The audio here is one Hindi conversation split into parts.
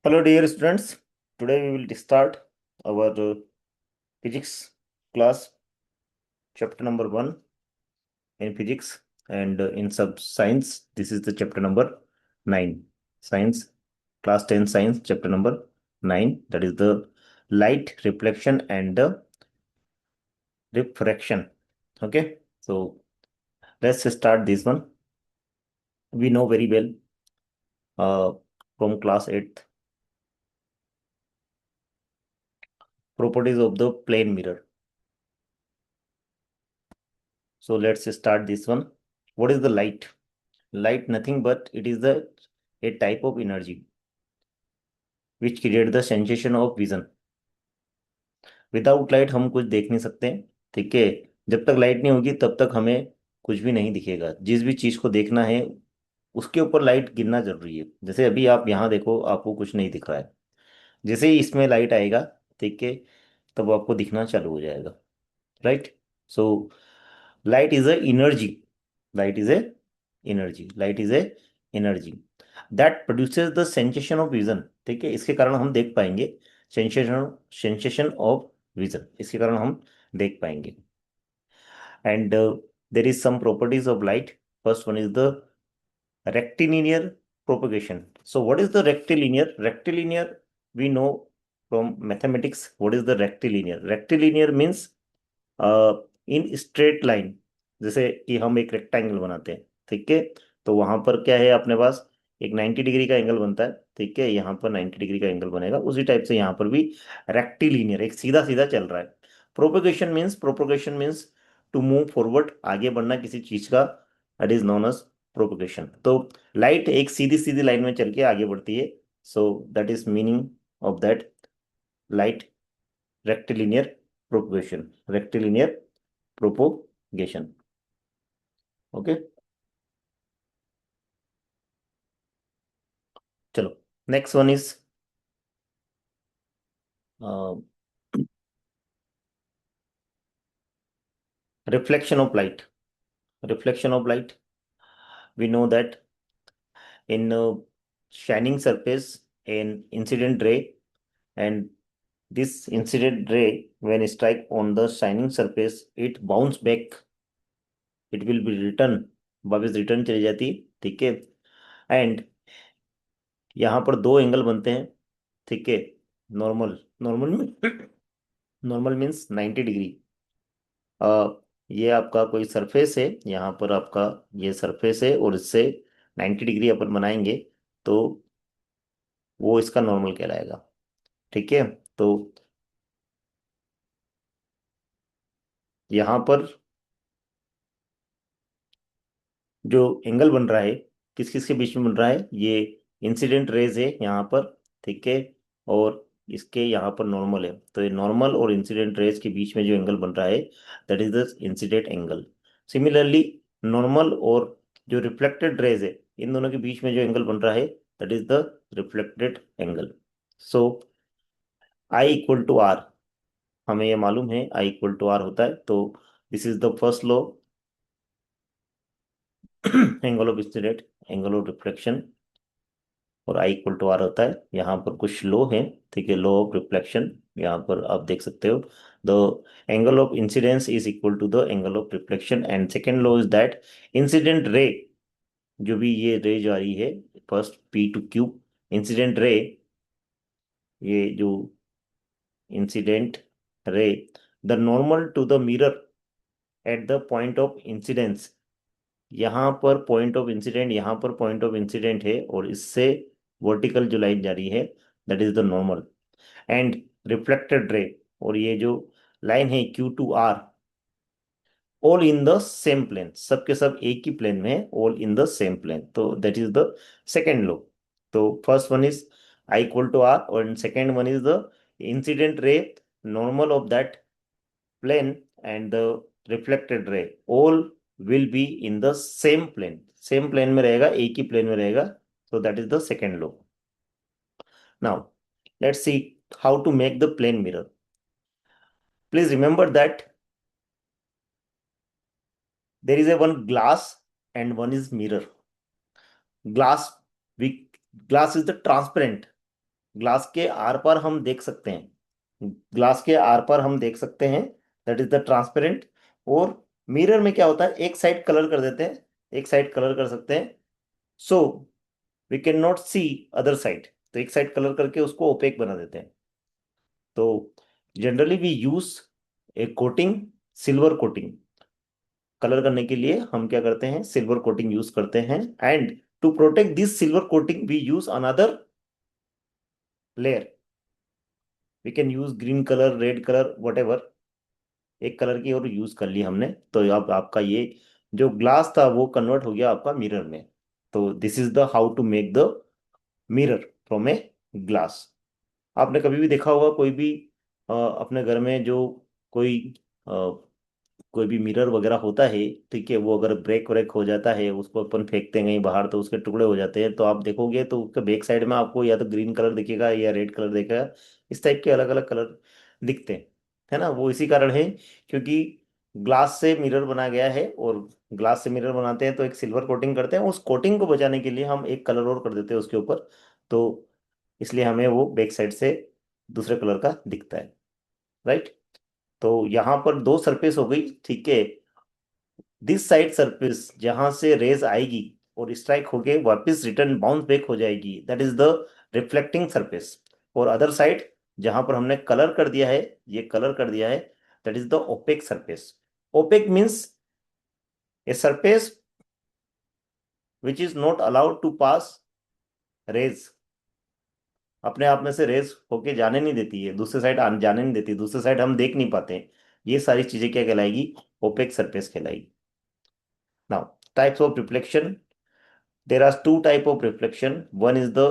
Hello, dear students. Today we will start our physics class, chapter number 1 in physics, and in sub science. This is the chapter number 9. Science, class 10 science, chapter number 9. That is the light reflection and the refraction. Okay, so let's start this one. We know very well from class 8 properties of the plane mirror. So let's start this one. What is the light? Light nothing but it is the a type of energy which create the sensation of vision. Without light हम कुछ देख नहीं सकते। ठीक है, जब तक लाइट नहीं होगी तब तक हमें कुछ भी नहीं दिखेगा। जिस भी चीज को देखना है उसके ऊपर लाइट गिरना जरूरी है। जैसे अभी आप यहाँ देखो, आपको कुछ नहीं दिख रहा है, जैसे ही इसमें लाइट आएगा, ठीक है, तब आपको दिखना चालू हो जाएगा। Right. So light is a energy. Light is a energy. Light is a energy that produces the sensation of vision. ठीक है, इसके कारण हम देख पाएंगे। सेंसेशन सेंसेशन ऑफ विजन, इसके कारण हम देख पाएंगे। And there is some properties of light. First one is the rectilinear propagation. So what is the rectilinear? Rectilinear, we know from mathematics what is the rectilinear. Rectilinear means in straight line. जैसे कि हम एक रेक्टेंगल बनाते हैं, ठीक है, तो वहां पर क्या है, अपने पास एक 90 डिग्री का एंगल बनता है। ठीक है, यहाँ पर 90 डिग्री का एंगल बनेगा, उसी टाइप से यहाँ पर भी रेक्टिलिनियर एक सीधा सीधा चल रहा है। Propagation means to move forward, आगे बढ़ना किसी चीज का, that is known as propagation. तो लाइट एक सीधी सीधी लाइन में चल के आगे बढ़ती है। So that is meaning of that light rectilinear propagation. Rectilinear propagation. Okay, चलो next one is reflection of light. Reflection of light, we know that in shining surface an incident ray, and this incident ray when strike on the shining surface it bounce back, it will be return, वापस रिटर्न चली जाती। ठीक है, एंड यहाँ पर दो एंगल बनते हैं। ठीक है, normal normal normal means 90 degree. ये आपका कोई सरफेस है, यहाँ पर आपका ये सरफेस है और इससे 90 डिग्री अपन बनाएंगे तो वो इसका नॉर्मल कहलाएगा। ठीक है, तो यहाँ पर जो एंगल बन रहा है किस किस के बीच में बन रहा है, ये इंसिडेंट रेज है यहाँ पर। ठीक है, और इसके यहाँ पर नॉर्मल है, तो ये नॉर्मल और इंसिडेंट रेज के बीच में जो एंगल बन रहा है that is the incident angle. Similarly normal और जो रिफ्लेक्टेड रेज है, इन दोनों के बीच में जो एंगल बन रहा है that is the reflected angle. So i equal to r, हमें ये मालूम है आई इक्वल टू आर होता है। तो this is the first law, angle of incident, angle of reflection, और आई इक्वल टू आर होता है। यहाँ पर कुछ लो है, ठीक है, लो ऑफ रिफ्लेक्शन, यहाँ पर आप देख सकते हो the angle of incidence is equal to the angle of reflection. And second law is that incident ray, जो भी ये रे जा रही है first P to Q, incident ray, ये जो incident ray, the normal to the mirror at the point of incidence, यहाँ पर पॉइंट ऑफ इंसिडेंट, यहाँ पर पॉइंट ऑफ इंसिडेंट है और इससे वर्टिकल जो लाइन जा रही है that is the normal. And reflected ray, और ये जो लाइन है Q to R, all in the same plane, सबके सब एक ही प्लेन में है, all in the same plane, तो that is the second law. तो first one is I equal to R और second one is the incident ray normal of that plane and the reflected ray all will be in the same plane, same plane में रहेगा, एक ही plane में रहेगा। so that is the second law. Now let's see how to make the plane mirror. Please remember that there is a one glass and one is mirror. Glass, we glass is the transparent, glass के आर पार हम देख सकते हैं, ग्लास के आर पार हम देख सकते हैं, दैट इज द ट्रांसपेरेंट। और मिरर में क्या होता है, एक साइड कलर कर देते हैं, एक साइड कलर कर सकते हैं, so we can not see other side, तो एक साइड कलर करके उसको ओपेक बना देते हैं। तो generally we use a coating, silver coating, colour करने के लिए हम क्या करते हैं, सिल्वर कोटिंग यूज करते हैं। And to protect this silver coating we use another layer, we can use green colour, red colour, whatever, एक कलर की और यूज कर ली हमने। तो अब आपका ये जो ग्लास था वो कन्वर्ट हो गया आपका मिरर में। तो this is the how to make the mirror from a glass. आपने कभी भी देखा होगा कोई भी अपने घर में जो कोई कोई भी मिरर वगैरह होता है, ठीक है, वो अगर ब्रेक व्रेक हो जाता है, उसको अपन फेंकते हैं कहीं बाहर तो उसके टुकड़े हो जाते हैं, तो आप देखोगे तो उसके बैक साइड में आपको या तो ग्रीन कलर दिखेगा या रेड कलर दिखेगा, इस टाइप के अलग अलग कलर दिखते हैं, है ना। वो इसी कारण है क्योंकि ग्लास से मिरर बना गया है, और ग्लास से मिरर बनाते हैं तो एक सिल्वर कोटिंग करते हैं, उस कोटिंग को बचाने के लिए हम एक कलर और कर देते हैं उसके ऊपर, तो इसलिए हमें वो बैक साइड से दूसरे कलर का दिखता है, राइट। तो यहाँ पर दो सरफेस हो गई, ठीक है। दिस साइड सरफेस जहां से रेज आएगी और स्ट्राइक होके वापस रिटर्न बाउंस बैक हो जाएगी, that is the reflecting surface. और अदर साइड जहां पर हमने कलर कर दिया है, ये कलर कर दिया है, that is the opaque surface. Opaque means a surface which is not allowed to pass rays, अपने आप में से रेज होके जाने नहीं देती है, दूसरे साइड जाने नहीं देती, दूसरे साइड हम देख नहीं पाते हैं। ये सारी चीजें क्या कहलाएगी, ओपेक सरफेस कहलाएगी। Now types of reflection, there are two type of reflection, one is the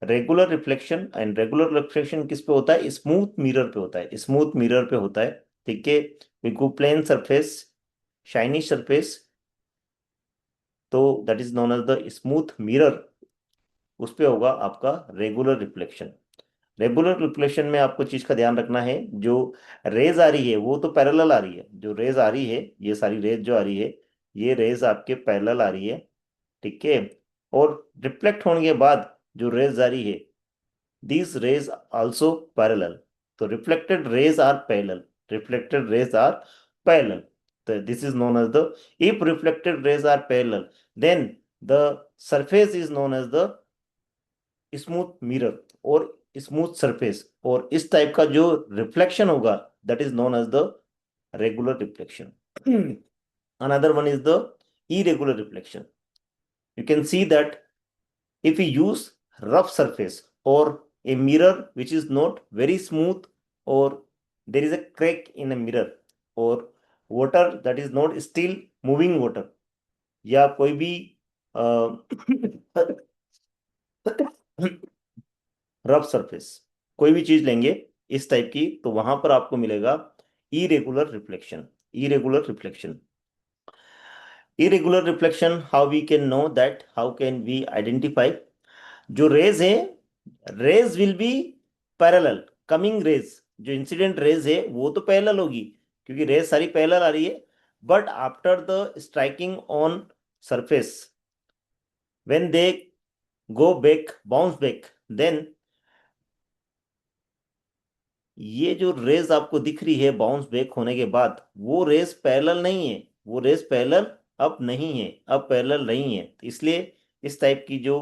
regular reflection, and regular reflection किस पे होता है, स्मूथ मिरर पे होता है, स्मूथ मिरर पे होता है, ठीक है। बिल्कुल प्लेन सरफेस, शाइनी सरफेस, तो that is known as the smooth mirror, उस पे होगा आपका रेगुलर रिफ्लेक्शन। रेगुलर रिफ्लेक्शन में आपको चीज का ध्यान रखना है, जो रेज आ रही है वो तो पैरेलल आ रही है, जो रेज आ रही है, ये सारी रेज जो आ रही है, ये रेज आपके पैरेलल आ रही है, ठीक है। और रिफ्लेक्ट होने के बाद जो रेज जारी है, these rays also parallel, तो reflected rays are parallel, reflected rays are parallel, so this is known as the, if reflected rays are parallel, then the surface is known as the smooth mirror और स्मूथ सरफेस, और इस टाइप का जो रिफ्लेक्शन होगा that is known as the regular reflection. Another one is the irregular reflection, you can see that if we use rough surface or a mirror which is not very smooth, or there is a crack in a mirror, or water that is not still moving water, या कोई भी रफ सरफेस, कोई भी चीज लेंगे इस टाइप की, तो वहां पर आपको मिलेगा irregular reflection. Irregular reflection, irregular reflection, how we can know that, how can we identify, जो रेज है, rays will be parallel, coming rays, जो इंसिडेंट रेज है वो तो पैरेलल होगी क्योंकि रेज सारी पैरेलल आ रही है, but after the striking on surface, when they go back, bounce back, then ये जो रेज आपको दिख रही है बाउंस बैक होने के बाद, वो रेज पैरेलल नहीं है, वो रेज पैरेलल अब नहीं है, अब पैरेलल नहीं है, तो इसलिए इस टाइप की जो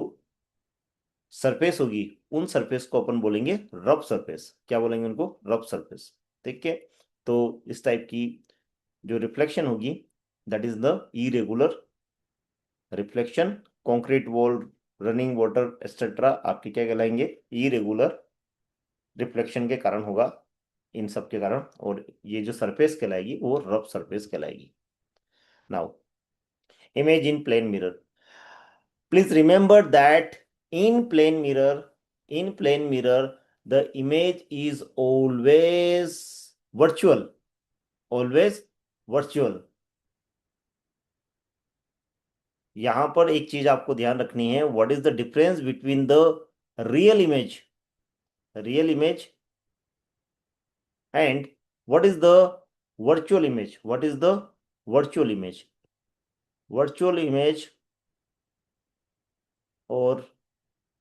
सरफेस होगी, उन सरफेस को अपन बोलेंगे रफ सरफेस। क्या बोलेंगे उनको, रफ सरफेस, ठीक है। तो इस टाइप की जो रिफ्लेक्शन होगी that is the irregular reflection. Concrete wall, running water etcetera आपके क्या कहलाएंगे, इरेगुलर रिफ्लेक्शन के कारण होगा, इन सब के कारण, और ये जो सरफेस कहलाएगी वो रफ सरफेस कहलाएगी। Now image in plane mirror, please remember that in plane mirror, in plane mirror, the image is always virtual, always virtual। यहां पर एक चीज आपको ध्यान रखनी है, what is the difference between the real image, real image, and what is the virtual image, what is the virtual image, virtual image और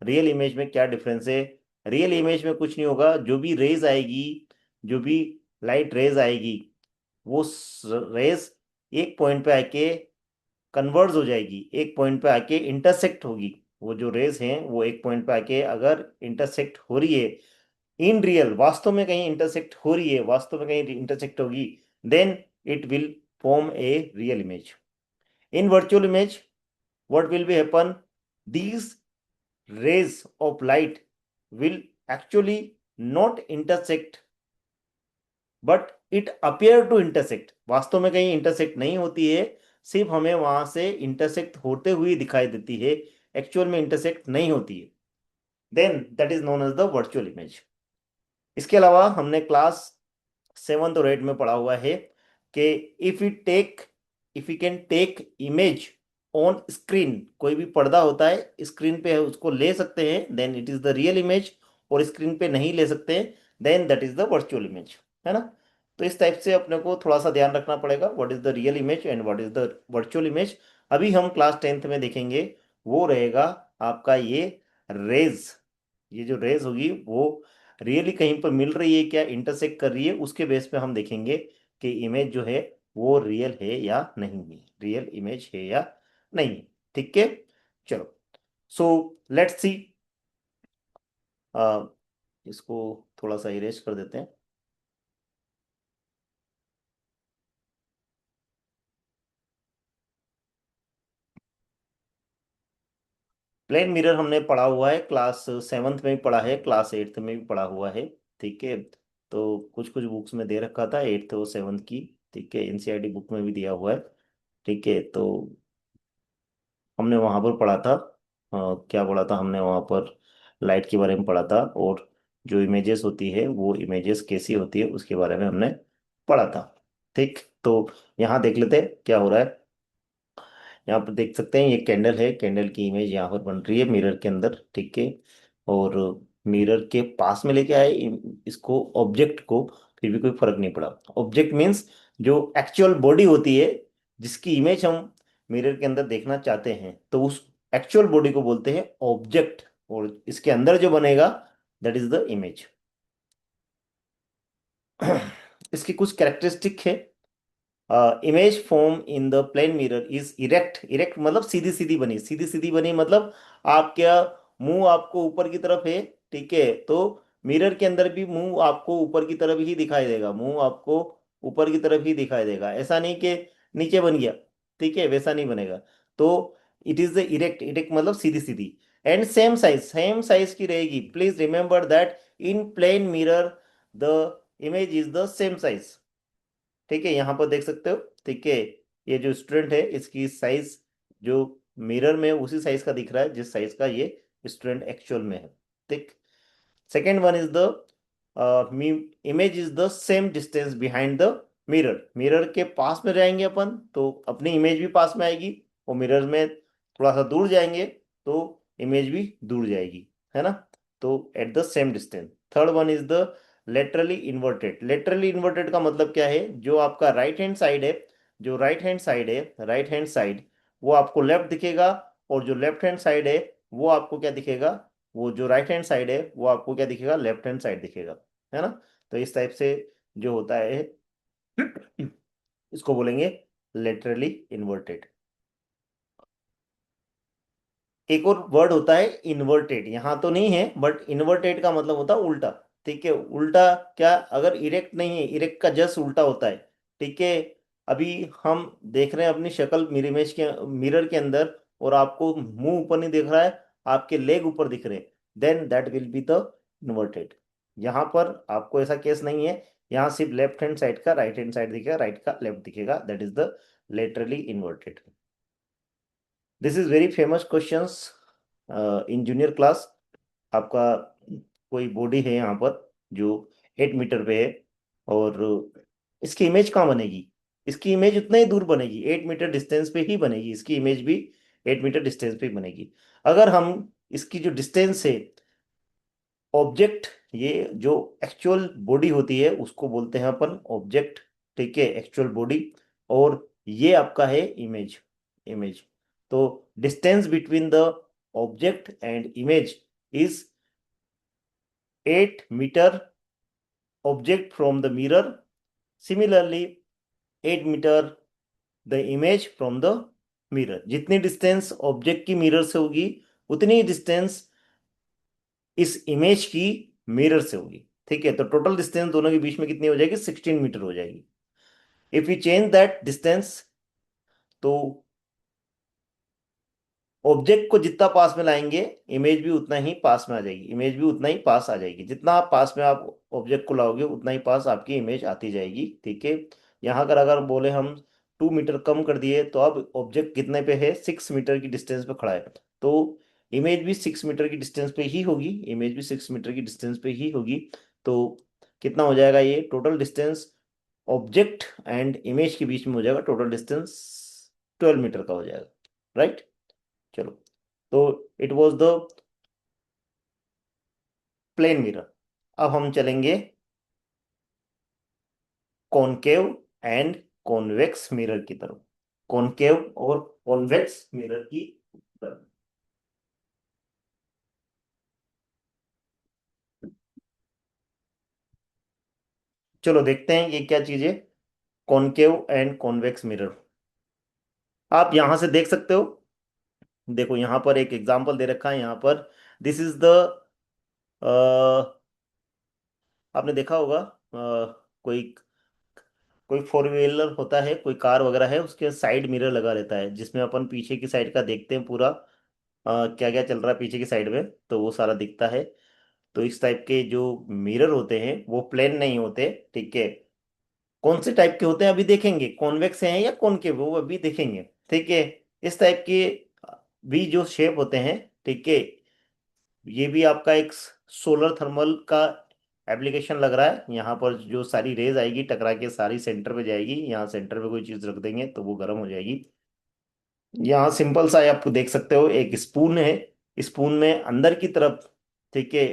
रियल इमेज में क्या डिफरेंस है। रियल इमेज में कुछ नहीं होगा, जो भी रेज आएगी, जो भी लाइट रेज आएगी, वो रेज एक पॉइंट पे आके कन्वर्ज हो जाएगी, एक पॉइंट पे आके इंटरसेक्ट होगी। वो जो रेज हैं वो एक पॉइंट पे आके अगर इंटरसेक्ट हो रही है, इन रियल वास्तव में कहीं इंटरसेक्ट हो रही है, वास्तव में कहीं इंटरसेक्ट होगी, then it will form a real image. In virtual image what will be happen, these rays of light will actually not intersect but it appear to intersect। वास्तव में कहीं इंटरसेक्ट नहीं होती है, सिर्फ हमें वहां से इंटरसेक्ट होते हुए दिखाई देती है, एक्चुअल में इंटरसेक्ट नहीं होती है। Then that is known as the virtual image. इसके अलावा हमने क्लास 7th और 8th में पढ़ा हुआ है कि if you can take image on screen, कोई भी पर्दा होता है स्क्रीन पे है उसको ले सकते हैं, then it is the real image. और स्क्रीन पे नहीं ले सकते then that is the virtual image, है ना। तो इस टाइप से अपने को थोड़ा सा ध्यान रखना पड़ेगा, what is the real image and what is the virtual image. अभी हम क्लास 10th में देखेंगे, वो रहेगा आपका ये रेज। ये जो रेज होगी वो रियली कहीं पर मिल रही है क्या, इंटरसेक्ट कर रही है, उसके बेस पे हम देखेंगे कि इमेज जो है वो रियल है या नहीं है, रियल इमेज है या नहीं। ठीक है, चलो। सो लेट्स सी, इसको थोड़ा सा इरेज कर देते हैं। प्लेन मिरर हमने पढ़ा हुआ है, क्लास 7th में भी पढ़ा है, क्लास 8th में भी पढ़ा हुआ है। ठीक है, तो कुछ कुछ बुक्स में दे रखा था 8th और 7th की। ठीक है, एनसीईआरटी बुक में भी दिया हुआ है। ठीक है, तो हमने वहां पर पढ़ा था, क्या पढ़ा था हमने वहां पर, लाइट के बारे में पढ़ा था, और जो इमेजेस होती है वो इमेजेस कैसी होती है उसके बारे में हमने पढ़ा था। ठीक, तो यहाँ देख लेते हैं क्या हो रहा है। यहाँ पर देख सकते हैं ये कैंडल है, कैंडल की इमेज यहाँ पर बन रही है मिरर के अंदर। ठीक है, और मिरर के पास में लेके आए इसको ऑब्जेक्ट को, फिर भी कोई फर्क नहीं पड़ा। ऑब्जेक्ट मीन्स जो एक्चुअल बॉडी होती है, जिसकी इमेज हम मिरर के अंदर देखना चाहते हैं, तो उस एक्चुअल बॉडी को बोलते हैं ऑब्जेक्ट, और इसके अंदर जो बनेगा दैट इज द इमेज। इसकी कुछ कैरेक्टरिस्टिक है। Image form in the plane mirror is erect. Erect मतलब सीधी सीधी बनी, सीधी सीधी बनी मतलब आप क्या, मुंह आपको ऊपर की तरफ है। ठीक है, तो मिरर के अंदर भी मुंह आपको ऊपर की तरफ ही दिखाई देगा, मुंह आपको ऊपर की तरफ ही दिखाई देगा, ऐसा नहीं कि नीचे बन गया। ठीक है, वैसा नहीं बनेगा। तो it is the erect, erect मतलब सीधी सीधी। एंड सेम साइज की रहेगी। Please remember that in plane mirror the image is the same size. ठीक है, यहाँ पर देख सकते हो। ठीक है, ये जो स्टूडेंट है इसकी साइज जो मिरर में उसी साइज का दिख रहा है जिस साइज का ये स्टूडेंट एक्चुअल में है। ठीक, second one is the image is the same distance behind the mirror. Mirror के पास में जाएंगे अपन तो अपनी इमेज भी पास में आएगी, और मिरर में थोड़ा सा दूर जाएंगे तो इमेज भी दूर जाएगी, है ना। तो at the same distance. Third one is the laterally inverted. Laterally inverted का मतलब क्या है, जो आपका राइट हैंड साइड है, जो राइट हैंड साइड है, राइट हैंड साइड वो आपको लेफ्ट दिखेगा, और जो लेफ्ट हैंड साइड है वो आपको क्या दिखेगा, वो जो राइट हैंड साइड है वो आपको क्या दिखेगा, लेफ्ट हैंड साइड दिखेगा, है ना। तो इस टाइप से जो होता है इसको बोलेंगे लेटरली इन्वर्टेड। एक और वर्ड होता है इन्वर्टेड, यहाँ तो नहीं है बट इन्वर्टेड का मतलब होता है उल्टा। ठीक है, उल्टा क्या, अगर इरेक्ट नहीं है, इरेक्ट का जस्ट उल्टा होता है। ठीक है, अभी हम देख रहे हैं अपनी शक्ल मिरर के अंदर, और आपको मुंह ऊपर नहीं दिख रहा है, आपके लेग ऊपर दिख रहे हैं, then that will be the inverted. यहाँ पर आपको ऐसा केस नहीं है, यहाँ सिर्फ लेफ्ट हैंड साइड का राइट हैंड साइड दिखेगा, राइट का लेफ्ट दिखेगा, that is the laterally inverted. This is very famous questions in junior class. आपका कोई बॉडी है यहाँ पर जो 8 मीटर पे है, और इसकी इमेज कहाँ बनेगी, इसकी इमेज उतना ही दूर बनेगी, 8 मीटर डिस्टेंस पे ही बनेगी, इसकी इमेज भी 8 मीटर डिस्टेंस पे ही बनेगी। अगर हम इसकी जो डिस्टेंस है, ऑब्जेक्ट, ये जो एक्चुअल बॉडी होती है उसको बोलते हैं अपन ऑब्जेक्ट। ठीक है, एक्चुअल बॉडी, और ये आपका है इमेज, इमेज। तो distance between the object and image is 8 meter object from the mirror. Similarly, 8 meter the image from the mirror. जितनी डिस्टेंस ऑब्जेक्ट की मिरर से होगी उतनी डिस्टेंस इस इमेज की मिरर से होगी। ठीक है, तो टोटल डिस्टेंस दोनों के बीच में कितनी हो जाएगी? 16 मीटर हो जाएगी। If you change that distance, तो ऑब्जेक्ट को जितना पास में लाएंगे इमेज भी उतना ही पास में आ जाएगी, इमेज भी उतना ही पास आ जाएगी। जितना आप पास में आप ऑब्जेक्ट को लाओगे उतना ही पास आपकी इमेज आती जाएगी। ठीक है, यहाँ अगर बोले हम 2 मीटर कम कर दिए तो अब ऑब्जेक्ट कितने पे है? 6 मीटर की डिस्टेंस पे खड़ा है, तो इमेज भी 6 मीटर की डिस्टेंस पे ही होगी, इमेज भी 6 मीटर की डिस्टेंस पे ही होगी। तो कितना हो जाएगा? ये total distance object and image के बीच में हो जाएगा, टोटल डिस्टेंस 12 मीटर का हो जाएगा। राइट, चलो, तो it was the plane mirror. अब हम चलेंगे कॉनकेव एंड कॉन्वेक्स मिरर की तरफ, कॉनकेव और कॉन्वेक्स मिरर की तरफ। चलो देखते हैं ये क्या चीज है, कॉनकेव एंड कॉन्वेक्स मिरर। आप यहां से देख सकते हो, देखो यहां पर एक एग्जांपल दे रखा है यहाँ पर। दिस इज द, आपने देखा होगा कोई कोई फोर व्हीलर होता है, कोई कार वगैरह है, उसके साइड मिरर लगा रहता है जिसमें अपन पीछे की साइड का देखते हैं पूरा, क्या क्या चल रहा है पीछे की साइड में, तो वो सारा दिखता है। तो इस टाइप के जो मिरर होते हैं वो प्लेन नहीं होते। ठीक है, कौन से टाइप के होते हैं अभी देखेंगे, कॉन्वेक्स हैं या कॉनकेव, वो अभी देखेंगे। ठीक है, इस टाइप के भी जो शेप होते हैं, ठीक है, ये भी आपका एक सोलर थर्मल का एप्लीकेशन लग रहा है। यहाँ पर जो सारी रेज आएगी टकरा के सारी सेंटर पे जाएगी, यहाँ सेंटर पे कोई चीज रख देंगे तो वो गर्म हो जाएगी। यहाँ सिंपल सा है, आप देख सकते हो एक स्पून है, स्पून में अंदर की तरफ, ठीक है,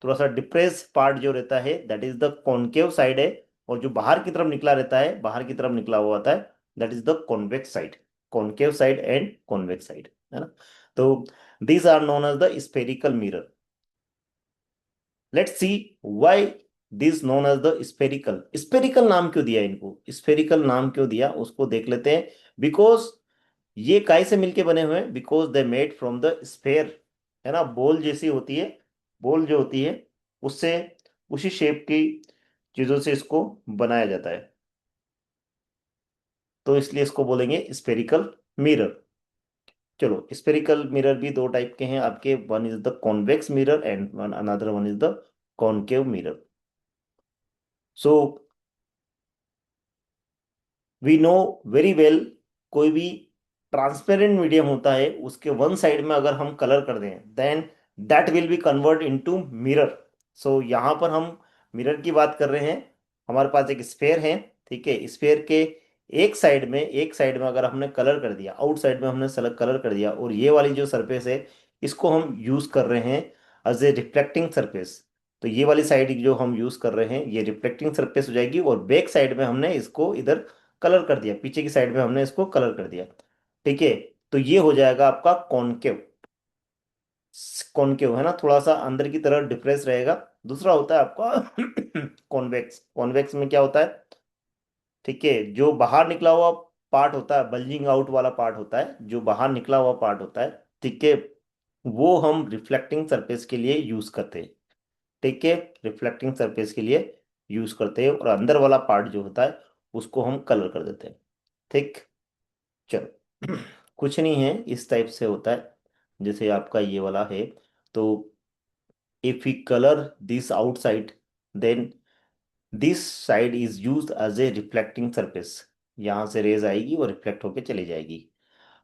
थोड़ा सा डिप्रेस पार्ट जो रहता है that is the concave side है, और जो बाहर की तरफ निकला रहता है, बाहर की तरफ निकला हुआ होता है, that is the convex side. Concave side and convex side, है ना। तो these are known as the spherical mirror. Let's see why this known as the spherical. Spherical नाम क्यों दिया इनको, स्फेरिकल नाम क्यों दिया उसको देख लेते हैं। बिकॉज ये काय से मिलके बने हुए हैं? Because they made from the sphere, है ना, बॉल जैसी होती है, बॉल जो होती है उससे, उसी शेप की चीजों से इसको बनाया जाता है, तो इसलिए इसको बोलेंगे स्फेरिकल मिरर। चलो, स्फेरिकल मिरर भी दो टाइप के हैं आपके, one is the convex mirror and one another one is the concave mirror. So we know very well, कोई भी ट्रांसपेरेंट मीडियम होता है उसके वन साइड में अगर हम कलर कर दें then that will be convert into mirror. So यहाँ पर हम मिरर की बात कर रहे हैं। हमारे पास एक स्फेयर है, ठीक है, स्फेयर के एक साइड में अगर हमने कलर कर दिया, आउटसाइड में हमने सेलेक्ट कलर कर दिया, और ये वाली जो सरफेस है इसको हम यूज कर रहे हैं एज ए रिफ्लेक्टिंग सरफेस, तो ये वाली साइड जो हम यूज कर रहे हैं ये रिफ्लेक्टिंग सरफेस हो जाएगी, और बैक साइड में हमने इसको इधर कलर कर दिया, पीछे की साइड में हमने इसको कलर कर दिया। ठीक है, तो ये हो जाएगा आपका कॉनकेव। कॉनकेव है ना, थोड़ा सा अंदर की तरफ डिप्रेस रहेगा। दूसरा होता है आपका कॉन्वेक्स। कॉन्वेक्स में क्या होता है? ठीक है, जो बाहर निकला हुआ पार्ट होता है, बल्जिंग आउट वाला पार्ट होता है, जो बाहर निकला हुआ पार्ट होता है, ठीक है, वो हम रिफ्लेक्टिंग सरफेस के लिए यूज करते हैं। ठीक है, रिफ्लेक्टिंग सरफेस के लिए यूज करते हैं, और अंदर वाला पार्ट जो होता है उसको हम कलर कर देते हैं। ठीक, चलो कुछ नहीं है, इस टाइप से होता है। जैसे आपका ये वाला है, तो if we colour this outside then this side is used as a reflecting surface, यहाँ से रेज आएगी और रिफ्लेक्ट होके चली जाएगी।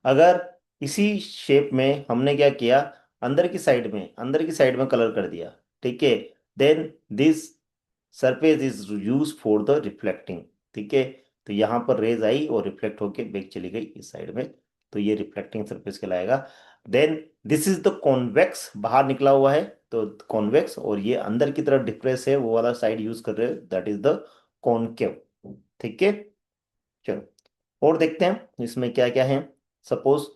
अगर इसी शेप में हमने क्या किया, अंदर की साइड में कलर कर दिया, ठीक है, then this surface is use for the reflecting. ठीक है, तो यहाँ पर रेज आई और रिफ्लेक्ट होके बैक चली गई इस साइड में, तो ये रिफ्लेक्टिंग सरफेस कहलाएगा। Then this is the convex, बाहर निकला हुआ है तो कॉन्वेक्स, और ये अंदर की तरफ डिप्रेस है, वो वाला साइड यूज कर रहे हैं, दैट इज द कॉनकेव। ठीक है, चलो और देखते हैं इसमें क्या क्या है। सपोज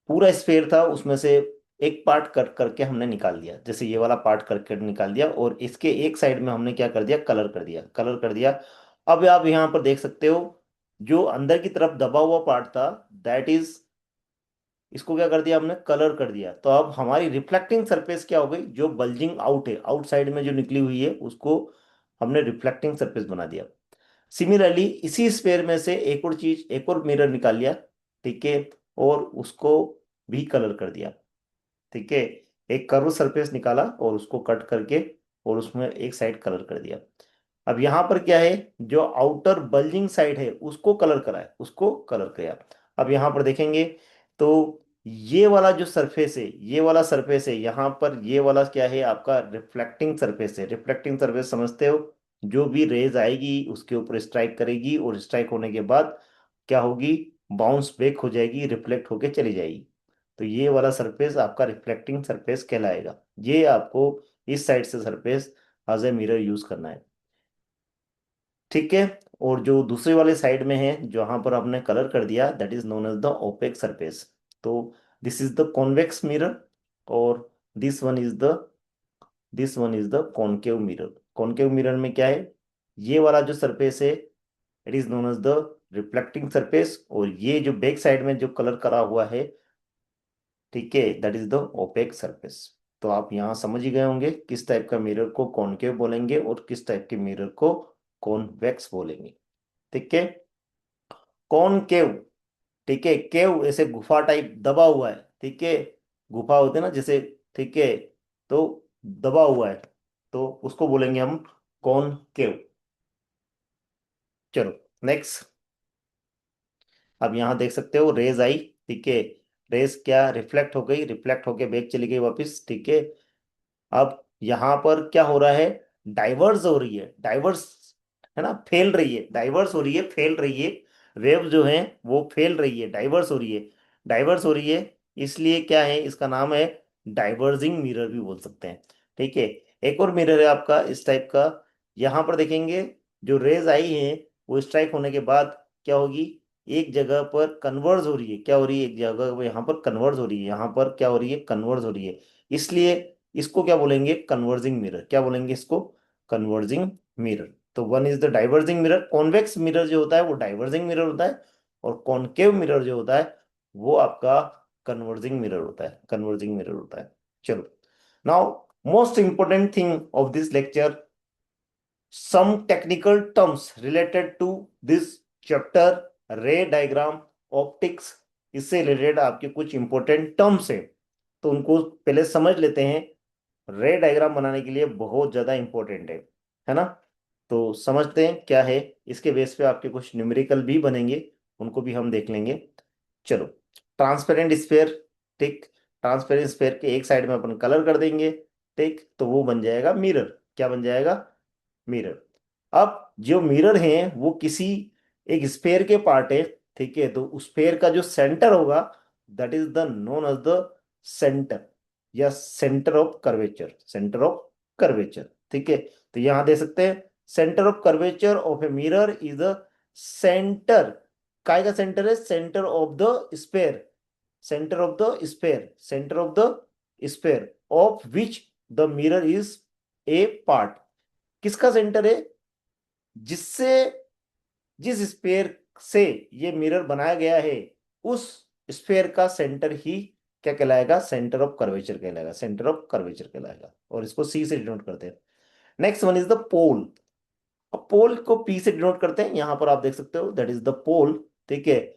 पूरा स्फेयर था, उसमें से एक पार्ट कट करके हमने निकाल दिया, जैसे ये वाला पार्ट करके निकाल दिया, और इसके एक साइड में हमने क्या कर दिया, कलर कर दिया, कलर कर दिया। अब आप यहाँ पर देख सकते हो जो अंदर की तरफ दबा हुआ पार्ट था, दैट इज, इसको क्या कर दिया हमने, कलर कर दिया। तो अब हमारी रिफ्लेक्टिंग सरफेस क्या हो गई, जो बल्जिंग आउट है, आउटसाइड में जो निकली हुई है, उसको हमने रिफ्लेक्टिंग सरफेस बना दिया। सिमिलरली इसी स्पेयर में से एक और चीज, एक और मिरर निकाल लिया, ठीक है, और उसको भी कलर कर दिया, ठीक है। एक कर्व सरफेस निकाला और उसको कट करके और उसमें एक साइड कलर कर दिया। अब यहां पर क्या है, जो आउटर बल्जिंग साइड है उसको कलर करा है, उसको कलर किया। अब यहां पर देखेंगे तो ये वाला जो सरफेस है, ये वाला सरफेस है, यहां पर ये वाला क्या है, आपका रिफ्लेक्टिंग सरफेस है। रिफ्लेक्टिंग सरफेस समझते हो, जो भी रेज आएगी उसके ऊपर स्ट्राइक करेगी, और स्ट्राइक होने के बाद क्या होगी, बाउंस बैक हो जाएगी, रिफ्लेक्ट होके चली जाएगी। तो ये वाला सरफेस आपका रिफ्लेक्टिंग सरफेस कहलाएगा। ये आपको इस साइड से surface as a mirror use करना है, ठीक है। और जो दूसरे वाले साइड में है जहां पर आपने कलर कर दिया, that is known as the opaque surface. तो this is the convex mirror, और this one is the this one is the concave mirror. Concave mirror में क्या है, ये वाला जो सरफेस है, it is known as the reflecting surface, और ये जो बैक साइड में जो कलर करा हुआ है, ठीक है, that is the opaque surface. तो आप यहाँ समझ ही गए होंगे किस टाइप का मिरर को कॉनकेव बोलेंगे और किस टाइप के मिरर को कॉन्वेक्स बोलेंगे, ठीक है। कॉनकेव, ठीक है, केव ऐसे गुफा टाइप दबा हुआ है, ठीक है, गुफा होते हैं ना जैसे, ठीक है, तो दबा हुआ है, तो उसको बोलेंगे हम कॉनकेव। चलो नेक्स्ट। अब यहाँ देख सकते हो रेज आई, ठीक है, रेज क्या रिफ्लेक्ट हो गई, रिफ्लेक्ट होके बैक चली गई वापस, ठीक है। अब यहां पर क्या हो रहा है, डाइवर्स हो रही है, डाइवर्स है ना, फैल रही है, डाइवर्स हो रही है, फैल रही है, वेव जो है वो फैल रही है, डाइवर्स हो रही है, डाइवर्स हो रही है। इसलिए क्या है, इसका नाम है डाइवर्जिंग मिरर भी बोल सकते हैं, ठीक है। एक और मिरर है आपका इस टाइप का, यहां पर देखेंगे जो रेज आई है वो स्ट्राइक होने के बाद क्या होगी, एक जगह पर कन्वर्ज हो रही है, क्या हो रही है, एक जगह पर यहाँ पर कन्वर्ज हो रही है, यहाँ पर क्या हो रही है, कन्वर्ज हो रही है। इसलिए इसको क्या बोलेंगे, कन्वर्जिंग मिरर, क्या बोलेंगे इसको, कन्वर्जिंग मिरर। तो one is the diverging mirror, convex mirror जो होता है वो डाइवर्जिंग मिरर होता है, और कॉनकेव मिरर जो होता है वो आपका कन्वर्जिंग मिरर होता है, कन्वर्जिंग मिरर होता है। चलो, now most important thing of this lecture, some technical terms related to this chapter, रे डायग्राम, ऑप्टिक्स, इससे रिलेटेड आपके कुछ इंपॉर्टेंट टर्म्स है, तो उनको पहले समझ लेते हैं। रे डायग्राम बनाने के लिए बहुत ज्यादा इंपॉर्टेंट है ना। तो समझते हैं क्या है, इसके बेस पे आपके कुछ न्यूमेरिकल भी बनेंगे, उनको भी हम देख लेंगे। चलो, ट्रांसपेरेंट स्फेयर, ठीक, ट्रांसपेरेंट स्फेयर के एक साइड में अपन कलर कर देंगे, ठीक, तो वो बन जाएगा मिरर, क्या बन जाएगा, मिरर। अब जो मिरर है वो किसी एक स्फेयर के पार्ट है, ठीक है, तो उस स्फेयर का जो सेंटर होगा, that is the known as the centre, या centre of curvature, centre of curvature, ठीक है। तो यहां दे सकते हैं centre of curvature of a mirror is the centre, काय का सेंटर है, centre of the sphere, centre of the sphere, centre of the sphere of which the mirror is a part. किसका सेंटर है, जिससे, जिस स्फेयर से ये मिरर बनाया गया है, उस स्फेयर का सेंटर ही क्या कहलाएगा, सेंटर ऑफ कर्वेचर कहलाएगा, सेंटर ऑफ कर्वेचर कहलाएगा, और इसको सी से डिनोट करते हैं। नेक्स्ट वन इज द पोल। अब पोल को पी से डिनोट करते हैं, यहां पर आप देख सकते हो दैट इज द पोल, ठीक है।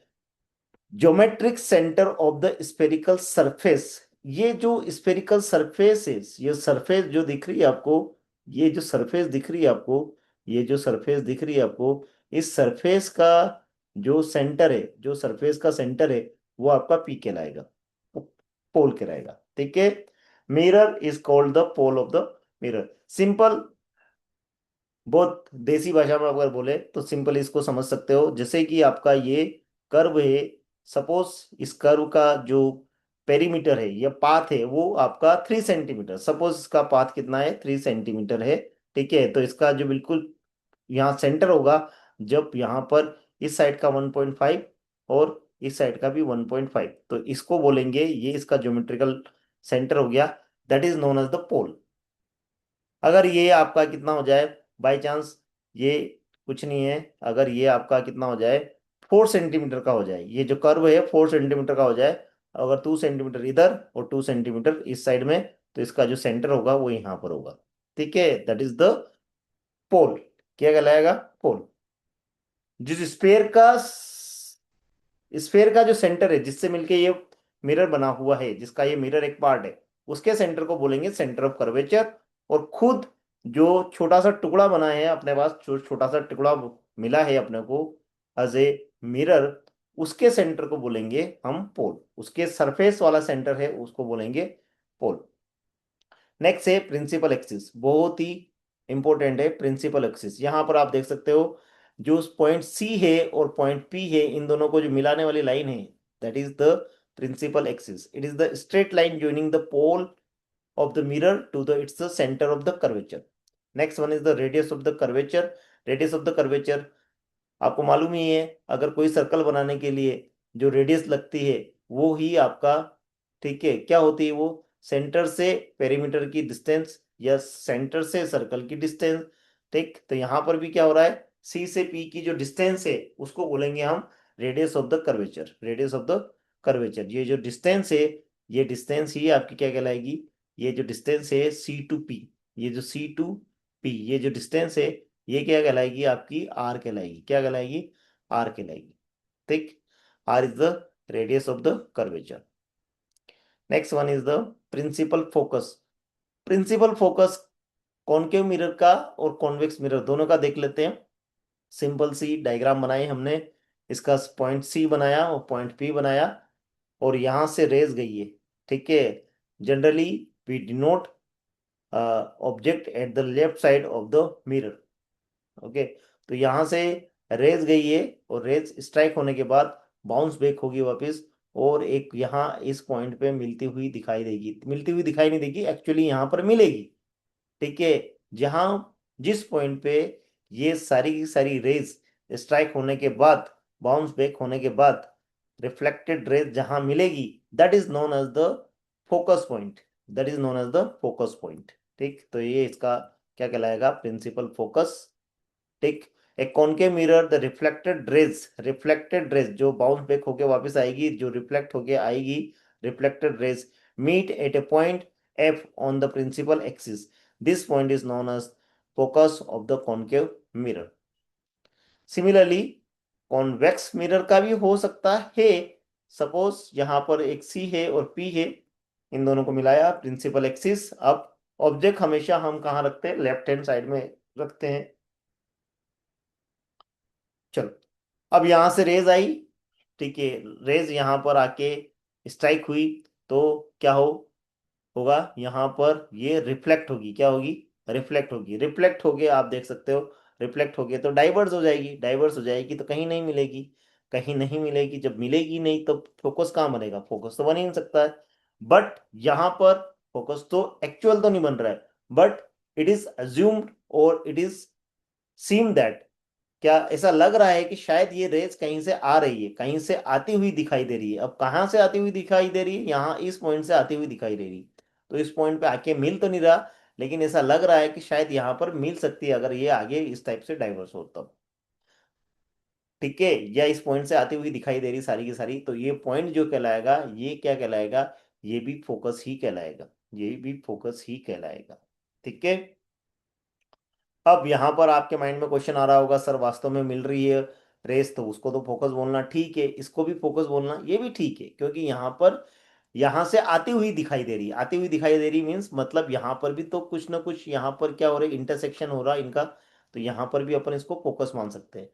Geometric centre of the spherical surface, ये जो स्फेरिकल सरफेस है, ये सरफेस जो दिख रही है आपको, ये जो सरफेस दिख रही है आपको, ये जो सरफेस दिख रही है आपको, इस सरफेस का जो सेंटर है, जो सरफेस का सेंटर है, वो आपका पी कहलाएगा, पोल कहलाएगा, ठीक है। Mirror is called the pole of the mirror. Simple, बहुत देसी भाषा में अगर बोले तो सिंपल इसको समझ सकते हो, जैसे कि आपका ये कर्व है, सपोज इस कर्व का जो पेरीमीटर है या पाथ है वो आपका 3 सेंटीमीटर, सपोज इसका पाथ कितना है, 3 सेंटीमीटर है, ठीक है। तो इसका जो बिल्कुल यहाँ सेंटर होगा, जब यहाँ पर इस साइड का 1.5 और इस साइड का भी 1.5, तो इसको बोलेंगे, ये इसका ज्योमेट्रिकल सेंटर हो गया, that is known as the pole. अगर ये आपका कितना हो जाए बाय चांस, ये कुछ नहीं है, अगर ये आपका कितना हो जाए 4 सेंटीमीटर का हो जाए, ये जो कर्व है 4 सेंटीमीटर का हो जाए, अगर 2 सेंटीमीटर इधर और 2 सेंटीमीटर इस साइड में, तो इसका जो सेंटर होगा वो यहाँ पर होगा। ठीक है, दैट इज द पोल। क्या कहलाएगा? पोल। जिस स्फेयर का जो सेंटर है, जिससे मिलके ये मिरर बना हुआ है, जिसका ये मिरर एक पार्ट है, उसके सेंटर को बोलेंगे सेंटर ऑफ कर्वेचर। और खुद जो छोटा सा टुकड़ा बना है अपने पास, जो छोटा सा टुकड़ा मिला है अपने को एज ए मिरर, उसके सेंटर को बोलेंगे हम पोल। उसके सरफेस वाला सेंटर है उसको बोलेंगे पोल। नेक्स्ट है प्रिंसिपल एक्सिस, बहुत ही इंपॉर्टेंट है प्रिंसिपल एक्सिस। यहां पर आप देख सकते हो जो पॉइंट सी है और पॉइंट पी है, इन दोनों को जो मिलाने वाली लाइन है, that is the principal axis. It is the straight line joining the pole of the mirror to the its the center of the curvature. Next one is the radius of the curvature. Radius of the curvature आपको मालूम ही है, अगर कोई सर्कल बनाने के लिए जो रेडियस लगती है वो ही आपका, ठीक है, क्या होती है वो? सेंटर से पेरीमीटर की डिस्टेंस या सेंटर से सर्कल की डिस्टेंस। ठीक, तो यहां पर भी क्या हो रहा है, सी से पी की जो डिस्टेंस है उसको बोलेंगे हम radius of the curvature. Radius of the curvature, ये जो डिस्टेंस है, ये डिस्टेंस ही आपकी क्या कहलाएगी? ये जो डिस्टेंस है सी टू पी, ये जो सी टू पी, ये जो डिस्टेंस है, ये क्या कहलाएगी? आपकी आर कहलाएगी। क्या कहलाएगी? आर कहलाएगी। ठीक, R is the radius of the curvature. Next one is the principal focus. Principal focus concave mirror का और कॉन्वेक्स मिरर दोनों का देख लेते हैं। सिंपल सी डायग्राम बनाई हमने, इसका पॉइंट सी बनाया और पॉइंट पी बनाया, और यहां से रेज गई है। ठीक है, generally we denote object at the left side of the mirror. Okay, तो यहां से रेज गई है और रेज स्ट्राइक होने के बाद बाउंस बैक होगी वापस, और एक यहाँ इस पॉइंट पे मिलती हुई दिखाई देगी। मिलती हुई दिखाई नहीं देगी, एक्चुअली यहाँ पर मिलेगी। ठीक है, जहां जिस पॉइंट पे ये सारी की सारी रेज स्ट्राइक होने के बाद, बाउंस बैक होने के बाद रिफ्लेक्टेड रेज जहां मिलेगी, that is known as the focus point. That is known as the focus point. ठीक, तो ये इसका क्या कहलाएगा? Principal focus. ठीक, एक concave mirror the reflected rays जो बाउंस बैक होके वापस आएगी, जो रिफ्लेक्ट होके आएगी, reflected rays meet at a point F on the principal axis. This point is known as focus of the concave mirror. Similarly convex mirror का भी हो सकता है। सपोज यहां पर एक सी है और पी है, इन दोनों को मिलाया प्रिंसिपल एक्सिस। अब ऑब्जेक्ट हमेशा हम कहाँ रखते हैं? लेफ्ट हैंड साइड में रखते हैं। चलो, अब यहां से रेज आई, ठीक है, रेज यहां पर आके स्ट्राइक हुई, तो क्या होगा? यहां पर ये रिफ्लेक्ट होगी। क्या होगी? रिफ्लेक्ट होगी। रिफ्लेक्ट होके आप देख सकते हो, रिफ्लेक्ट होके तो डाइवर्स हो जाएगी। डाइवर्स हो जाएगी तो कहीं नहीं मिलेगी। कहीं नहीं मिलेगी, जब मिलेगी नहीं तो फोकस कहाँ बनेगा? फोकस तो बन ही नहीं सकता है। बट यहां पर फोकस तो एक्चुअल तो नहीं बन रहा है, बट इट इज अज्यूम्ड और इट इज सीम दैट, क्या ऐसा लग रहा है कि शायद ये रेस कहीं से आ रही है, कहीं से आती हुई दिखाई दे रही है। अब कहाँ से आती हुई दिखाई दे रही है? यहाँ इस पॉइंट से आती हुई दिखाई दे रही है। तो इस पॉइंट पे आके मिल तो नहीं रहा, लेकिन ऐसा लग रहा है कि शायद यहाँ पर मिल सकती है, अगर ये आगे इस टाइप से डाइवर्स हो तब। ठीक है, या इस पॉइंट से आती हुई दिखाई दे रही सारी की सारी, तो ये पॉइंट जो कहलाएगा, ये क्या कहलाएगा? ये भी फोकस ही कहलाएगा। ये भी फोकस ही कहलाएगा। ठीक है, अब यहां पर आपके माइंड में क्वेश्चन आ रहा होगा, सर वास्तव में मिल रही है रेस तो उसको तो फोकस बोलना ठीक है, इसको भी फोकस बोलना ये भी ठीक है, क्योंकि यहाँ पर यहां से आती हुई दिखाई दे रही है। आती हुई दिखाई दे रही मीन्स मतलब यहाँ पर भी तो कुछ ना कुछ यहाँ पर क्या हो रहा है? इंटरसेक्शन हो रहा है इनका, तो यहाँ पर भी अपन इसको फोकस मान सकते हैं।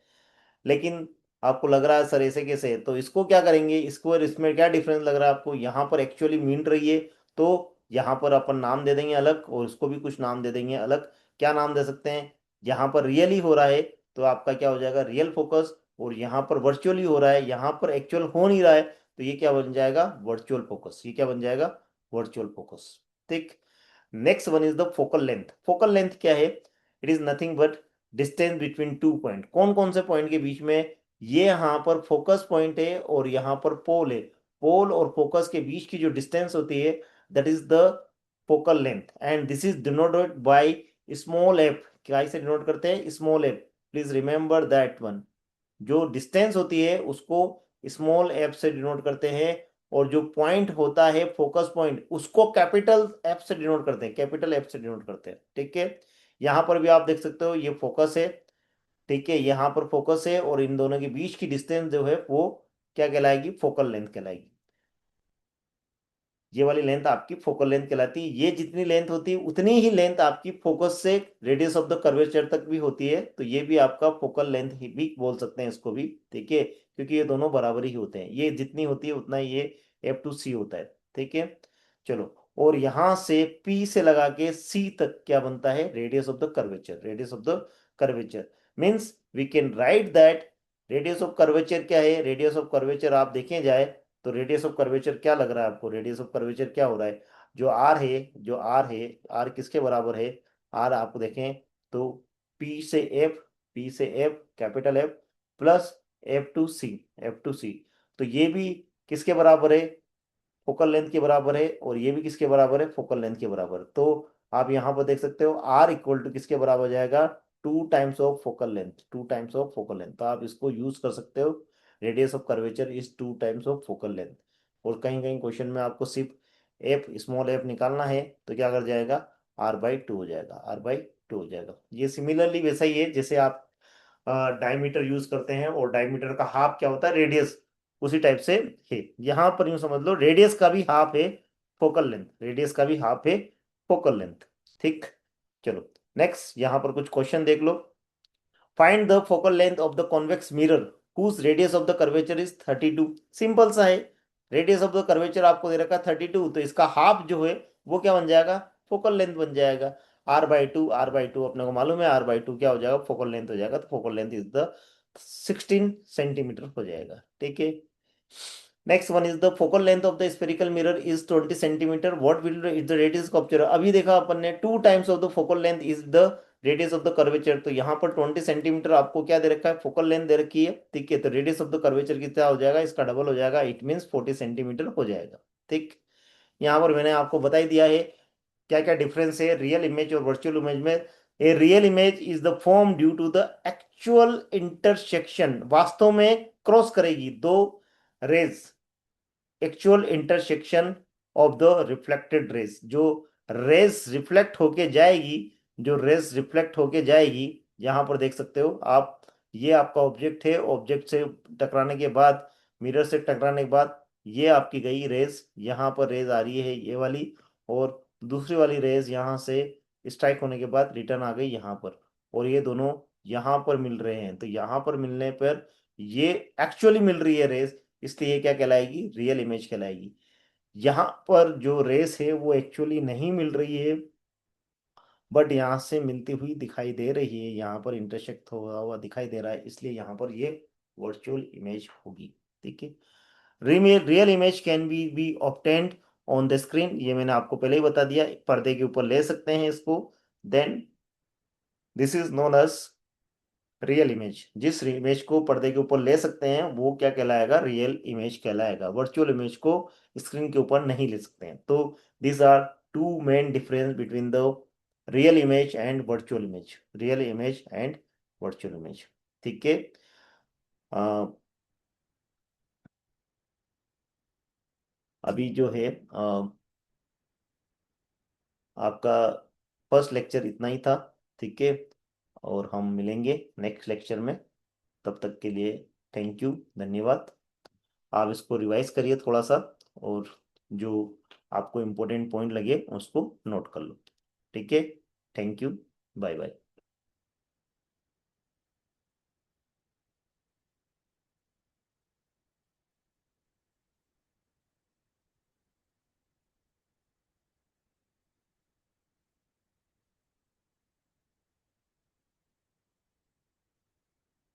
लेकिन आपको लग रहा है सर ऐसे कैसे, तो इसको क्या करेंगे? इसको और इसमें क्या डिफरेंस लग रहा है आपको? यहाँ पर एक्चुअली मिल रही है, तो यहाँ पर अपन नाम दे देंगे अलग, और उसको भी कुछ नाम दे देंगे अलग। क्या नाम दे सकते हैं? यहाँ पर रियली हो रहा है तो आपका क्या हो जाएगा? Real focus. और यहाँ पर वर्चुअली हो रहा है, यहाँ पर एक्चुअल हो नहीं रहा है, तो ये क्या बन जाएगा? Virtual focus. ये क्या बन जाएगा? Virtual focus. ठीक, next one is the focal length. Focal length क्या है? It is nothing but distance between two point. कौन कौन से पॉइंट के बीच में? ये यहाँ पर फोकस पॉइंट है और यहाँ पर पोल है। पोल और फोकस के बीच की जो डिस्टेंस होती है, that is the focal length, and this is denoted by small f. क्या इसे डिनोट करते हैं? Small f. Please remember that one. जो डिस्टेंस होती है उसको स्मॉल f से डिनोट करते हैं, और जो पॉइंट होता है फोकस पॉइंट उसको कैपिटल f से डिनोट करते हैं, कैपिटल F से डिनोट करते हैं. ठीक है, यहां पर भी आप देख सकते हो ये फोकस है. ठीक है, यहाँ पर फोकस है और इन दोनों के बीच की डिस्टेंस जो है वो क्या कहलाएगी? फोकल लेंथ कहलाएगी. ये वाली लेंथ आपकी फोकल लेंथ कहलाती है. ये जितनी लेंथ होती है उतनी ही लेंथ आपकी फोकस से रेडियस ऑफ द कर्वेचर तक भी होती है. तो ये भी आपका फोकल लेंथ ही भी बोल सकते हैं इसको भी. ठीक है, क्योंकि ये दोनों बराबर ही होते हैं. ये जितनी होती है उतना ही ये F2C होता है. ठीक है, चलो. और यहां से P से लगा के C तक क्या बनता है? Radius of the curvature. Radius of the curvature means we can write that. Radius of curvature क्या है? रेडियस ऑफ कर्वेचर आप देखें जाए तो रेडियस ऑफ कर्वेचर क्या लग रहा है आपको? रेडियस ऑफ कर्वेचर क्या हो रहा है? जो आर है, जो आर है, आर किसके बराबर है? आर आप देखें तो पी से एफ, पी से F capital F plus F2C, F2C. तो ये भी किसके बराबर है? फोकल लेंथ के बराबर है. और ये भी किसके बराबर है? फोकल लेंथ के बराबर. तो आप यहां पर देख सकते हो आर इक्वल टू किसके बराबर हो जाएगा? 2 times of focal length. 2 times of focal length. तो आप इसको यूज कर सकते हो. Radius of curvature is 2 times of focal length. और कहीं कहीं क्वेश्चन में आपको सिर्फ एफ, स्मॉल एफ निकालना है तो क्या कर जाएगा? R/2 हो जाएगा. R/2 हो जाएगा. ये सिमिलरली वैसा ही है जैसे आप डायमीटर यूज करते हैं, और डायमीटर का हाफ क्या होता है? रेडियस. उसी टाइप से है. यहां पर यूं समझ लो रेडियस का भी हाफ है फोकल लेंथ. रेडियस का भी हाफ है फोकल लेंथ. ठीक, चलो नेक्स्ट यहां पर कुछ क्वेश्चन देख लो. Find the focal length of the convex mirror whose radius of the curvature is 32. Simple सा है. रेडियस ऑफ द कर्वेचर आपको दे रखा है 32, तो इसका हाफ जो है वो क्या बन जाएगा? फोकल लेंथ बन जाएगा. R/2, R/2 अपने को मालूम है. R/2 क्या हो जाएगा? फोकल लेंथ हो जाएगा. तो focal length is the 16 centimetre हो जाएगा. ठीक है, next one is the focal length of the spherical mirror is 20 centimetre. What will is the radius of curvature? अभी देखा अपन ने 2 times of the focal length is the radius of the curvature. तो यहाँ पर 20 सेंटीमीटर आपको क्या दे रखा है? फोकल लेंथ दे रखी है. ठीक है, तो रेडियस ऑफ द कर्वेचर कितना हो जाएगा? इसका डबल हो जाएगा. इट मीन्स 40 सेंटीमीटर हो जाएगा. ठीक, यहाँ पर मैंने आपको बता ही दिया है क्या क्या डिफरेंस है रियल इमेज और वर्चुअल इमेज में. A real image is the form due to the actual intersection. वास्तव में क्रॉस करेगी दो rays. Actual intersection of the reflected rays. जो रेज रिफ्लेक्ट होके जाएगी, जो रेज रिफ्लेक्ट होके जाएगी, यहां पर देख सकते हो आप. ये आपका ऑब्जेक्ट है. ऑब्जेक्ट से टकराने के बाद, मिरर से टकराने के बाद ये आपकी गई रेज. यहाँ पर रेज आ रही है ये वाली, और दूसरी वाली रेज यहाँ से स्ट्राइक होने के बाद रिटर्न आ गई यहाँ पर, और ये दोनों यहाँ पर मिल रहे हैं. तो यहाँ पर मिलने पर ये एक्चुअली मिल रही है रेज, इसलिए ये क्या कहलाएगी? रियल इमेज कहलाएगी. यहाँ पर जो रेस है वो एक्चुअली नहीं मिल रही है, बट यहाँ से मिलती हुई दिखाई दे रही है. यहाँ पर इंटरसेक्ट हुआ हुआ दिखाई दे रहा है, इसलिए यहाँ पर ये वर्चुअल इमेज होगी. ठीक है, real image can be obtained on the screen. ये मैंने आपको पहले ही बता दिया. पर्दे के ऊपर ले सकते हैं इसको. Then this is known as real image. जिस इमेज को पर्दे के ऊपर ले सकते हैं वो क्या कहलाएगा? रियल इमेज कहलाएगा. वर्चुअल इमेज को स्क्रीन के ऊपर नहीं ले सकते हैं. तो this are two main difference between the real image and virtual image. Real image and virtual image. ठीक है, अभी जो है आपका फर्स्ट लेक्चर इतना ही था. ठीक है, और हम मिलेंगे नेक्स्ट लेक्चर में. तब तक के लिए थैंक यू, धन्यवाद. आप इसको रिवाइज करिए थोड़ा सा, और जो आपको इम्पोर्टेंट पॉइंट लगे उसको नोट कर लो. ठीक है, थैंक यू, बाय बाय.